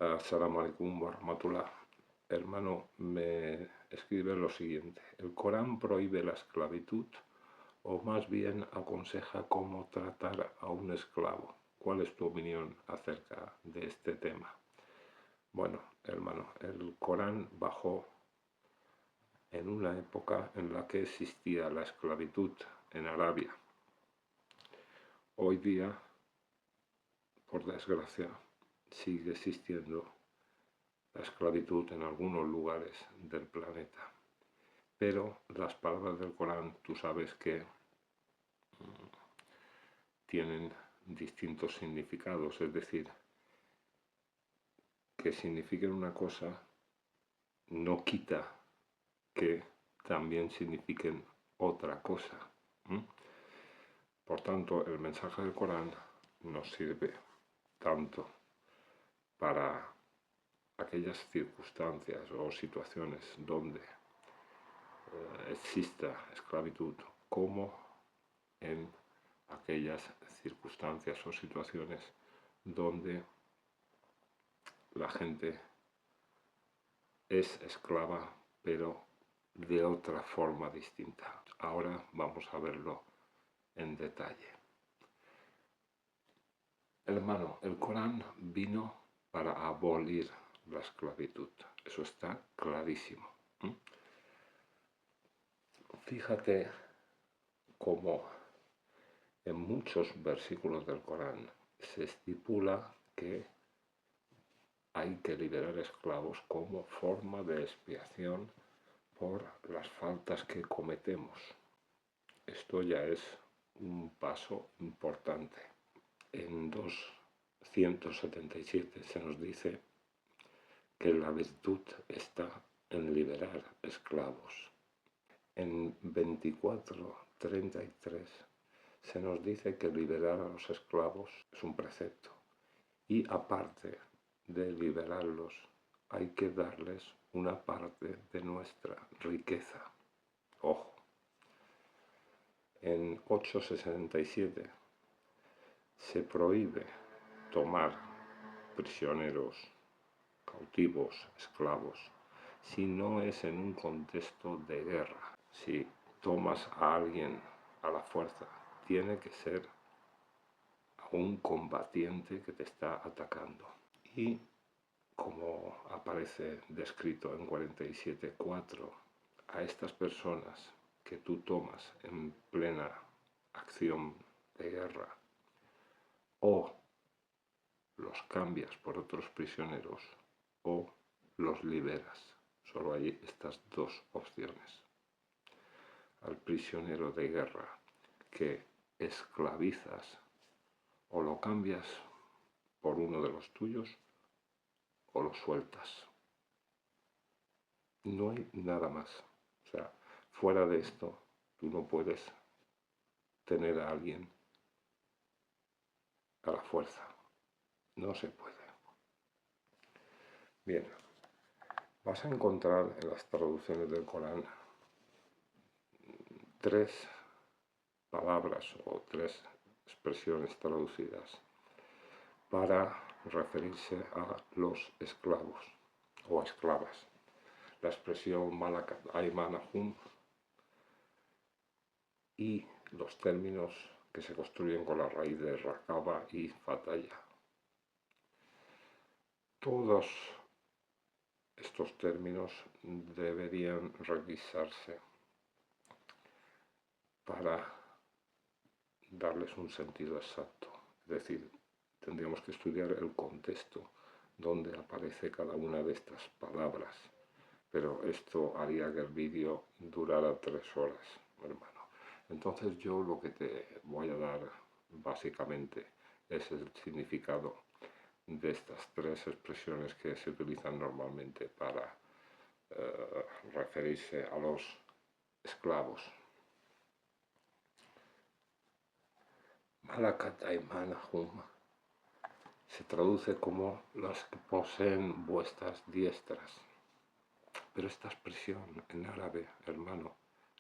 Assalamu alaikum warahmatullah. Hermano, me escribe lo siguiente. ¿El Corán prohíbe la esclavitud o más bien aconseja cómo tratar a un esclavo? ¿Cuál es tu opinión acerca de este tema? Bueno, hermano, el Corán bajó en una época en la que existía la esclavitud en Arabia. Hoy día, por desgracia, sigue existiendo la esclavitud en algunos lugares del planeta. Pero las palabras del Corán, tú sabes que tienen distintos significados, es decir, que signifiquen una cosa no quita que también signifiquen otra cosa. Por tanto, el mensaje del Corán nos sirve tanto para aquellas circunstancias o situaciones donde exista esclavitud, como en aquellas circunstancias o situaciones donde la gente es esclava, pero de otra forma distinta. Ahora vamos a verlo en detalle. Hermano, el Corán vino para abolir la esclavitud. Eso está clarísimo. Fíjate cómo en muchos versículos del Corán se estipula que hay que liberar esclavos como forma de expiación por las faltas que cometemos. Esto ya es un paso importante. En 277 se nos dice que la virtud está en liberar esclavos. En 24:33 se nos dice que liberar a los esclavos es un precepto y aparte de liberarlos hay que darles una parte de nuestra riqueza. Ojo. En 8:67 se prohíbe tomar prisioneros, cautivos, esclavos, si no es en un contexto de guerra. Si tomas a alguien a la fuerza, tiene que ser a un combatiente que te está atacando. Y como aparece descrito en 47:4, a estas personas que tú tomas en plena acción de guerra o los cambias por otros prisioneros o los liberas. Solo hay estas dos opciones. Al prisionero de guerra que esclavizas o lo cambias por uno de los tuyos o lo sueltas. No hay nada más. O sea, fuera de esto, tú no puedes tener a alguien a la fuerza. No se puede. Bien, vas a encontrar en las traducciones del Corán tres palabras o tres expresiones traducidas para referirse a los esclavos o esclavas. La expresión malakat aymanahum y los términos que se construyen con la raíz de rakaba y fataya. Todos estos términos deberían revisarse para darles un sentido exacto. Es decir, tendríamos que estudiar el contexto donde aparece cada una de estas palabras. Pero esto haría que el vídeo durara 3 horas, hermano. Entonces yo lo que te voy a dar básicamente es el significado de estas tres expresiones que se utilizan normalmente para referirse a los esclavos. Malakat aymanahum se traduce como los que poseen vuestras diestras. Pero esta expresión en árabe, hermano,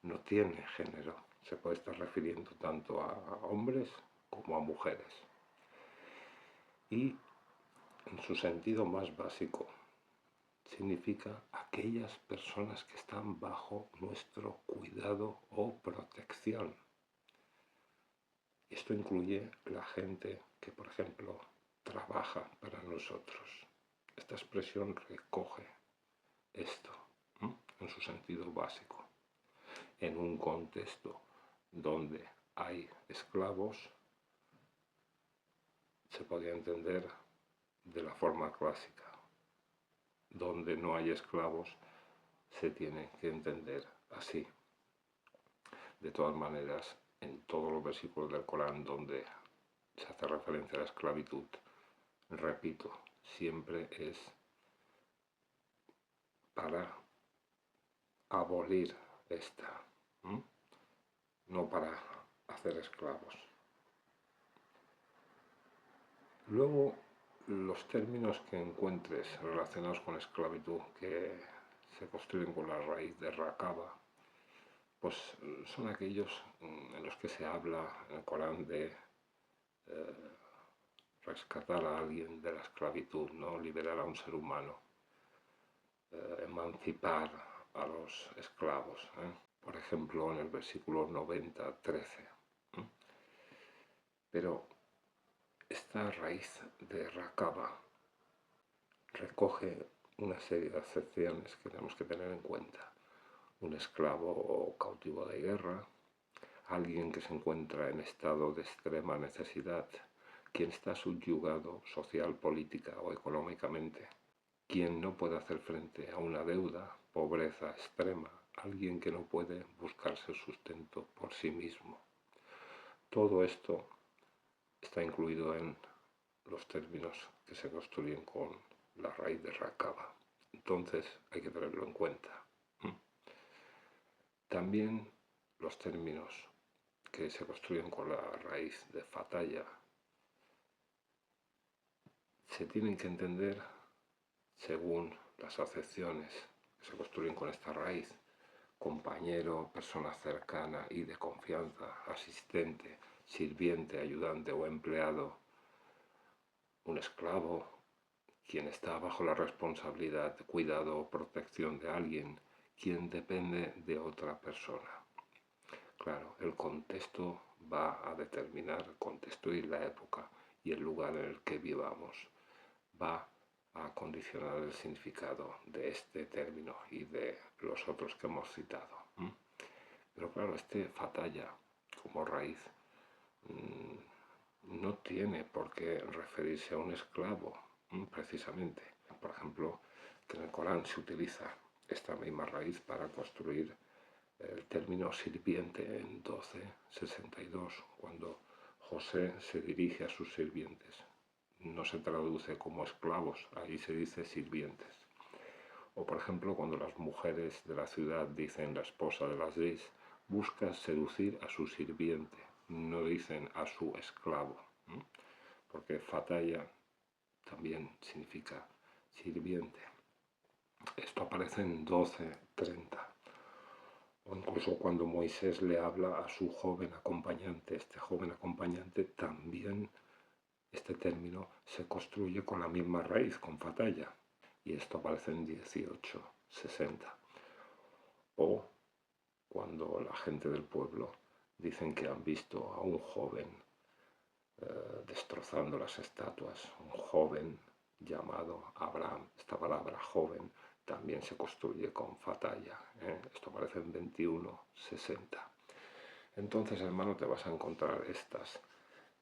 no tiene género. Se puede estar refiriendo tanto a hombres como a mujeres. Y en su sentido más básico, significa aquellas personas que están bajo nuestro cuidado o protección. Esto incluye la gente que, por ejemplo, trabaja para nosotros. Esta expresión recoge esto, en su sentido básico. En un contexto donde hay esclavos, se podría entender de la forma clásica. Donde no hay esclavos, se tiene que entender así. De todas maneras, en todos los versículos del Corán donde se hace referencia a la esclavitud, repito, siempre es para abolir esta, no para hacer esclavos. Luego, los términos que encuentres relacionados con esclavitud que se construyen con la raíz de Rakaba, pues son aquellos en los que se habla en el Corán de rescatar a alguien de la esclavitud, ¿no? Liberar a un ser humano, emancipar a los esclavos. Por ejemplo, en el versículo 90-13. Pero esta raíz de Rakaba recoge una serie de acepciones que tenemos que tener en cuenta. Un esclavo o cautivo de guerra, alguien que se encuentra en estado de extrema necesidad, quien está subyugado social, política o económicamente, quien no puede hacer frente a una deuda, pobreza extrema, alguien que no puede buscarse sustento por sí mismo. Todo esto está incluido en los términos que se construyen con la raíz de Rakaba. Entonces hay que tenerlo en cuenta. También los términos que se construyen con la raíz de Fataya se tienen que entender según las acepciones que se construyen con esta raíz: compañero, persona cercana y de confianza, asistente, sirviente, ayudante o empleado, un esclavo, quien está bajo la responsabilidad, cuidado o protección de alguien, quien depende de otra persona. Claro, el contexto va a determinar, el contexto y la época y el lugar en el que vivamos va a condicionar el significado de este término y de los otros que hemos citado. Pero claro, este Fataya como raíz no tiene por qué referirse a un esclavo, precisamente. Por ejemplo, que en el Corán se utiliza esta misma raíz para construir el término sirviente en 12:62, cuando José se dirige a sus sirvientes. No se traduce como esclavos, ahí se dice sirvientes. O por ejemplo, cuando las mujeres de la ciudad dicen la esposa del Aziz, busca seducir a su sirviente, no dicen a su esclavo, porque Fataya también significa sirviente. Esto aparece en 12:30. O incluso cuando Moisés le habla a su joven acompañante, este joven acompañante también, este término se construye con la misma raíz, con Fataya, y esto aparece en 18:60. O cuando la gente del pueblo dicen que han visto a un joven destrozando las estatuas, un joven llamado Abraham. Esta palabra joven también se construye con Fataya. Esto aparece en 21:60. Entonces, hermano, te vas a encontrar estas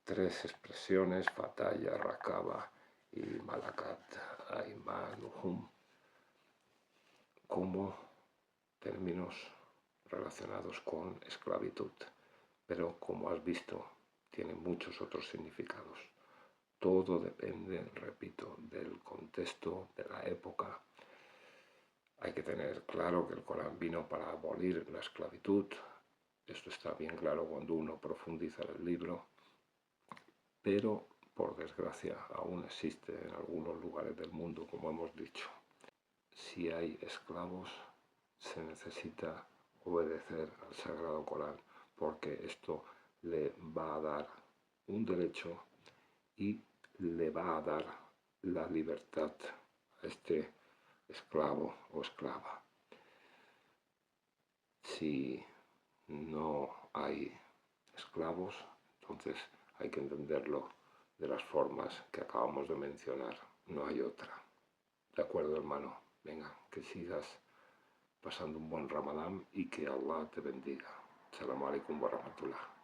tres expresiones, Fataya, Rakaba y Malakat Aimanuhum, como términos relacionados con esclavitud. Pero, como has visto, tiene muchos otros significados. Todo depende, repito, del contexto, de la época. Hay que tener claro que el Corán vino para abolir la esclavitud. Esto está bien claro cuando uno profundiza en el libro, pero por desgracia aún existe en algunos lugares del mundo, como hemos dicho. Si hay esclavos, se necesita obedecer al Sagrado Corán, porque esto le va a dar un derecho y le va a dar la libertad a este esclavo o esclava. Si no hay esclavos, entonces hay que entenderlo de las formas que acabamos de mencionar, no hay otra. ¿De acuerdo, hermano? Venga, que sigas pasando un buen Ramadán y que Allah te bendiga. Salam alaikum wa rahmatullah.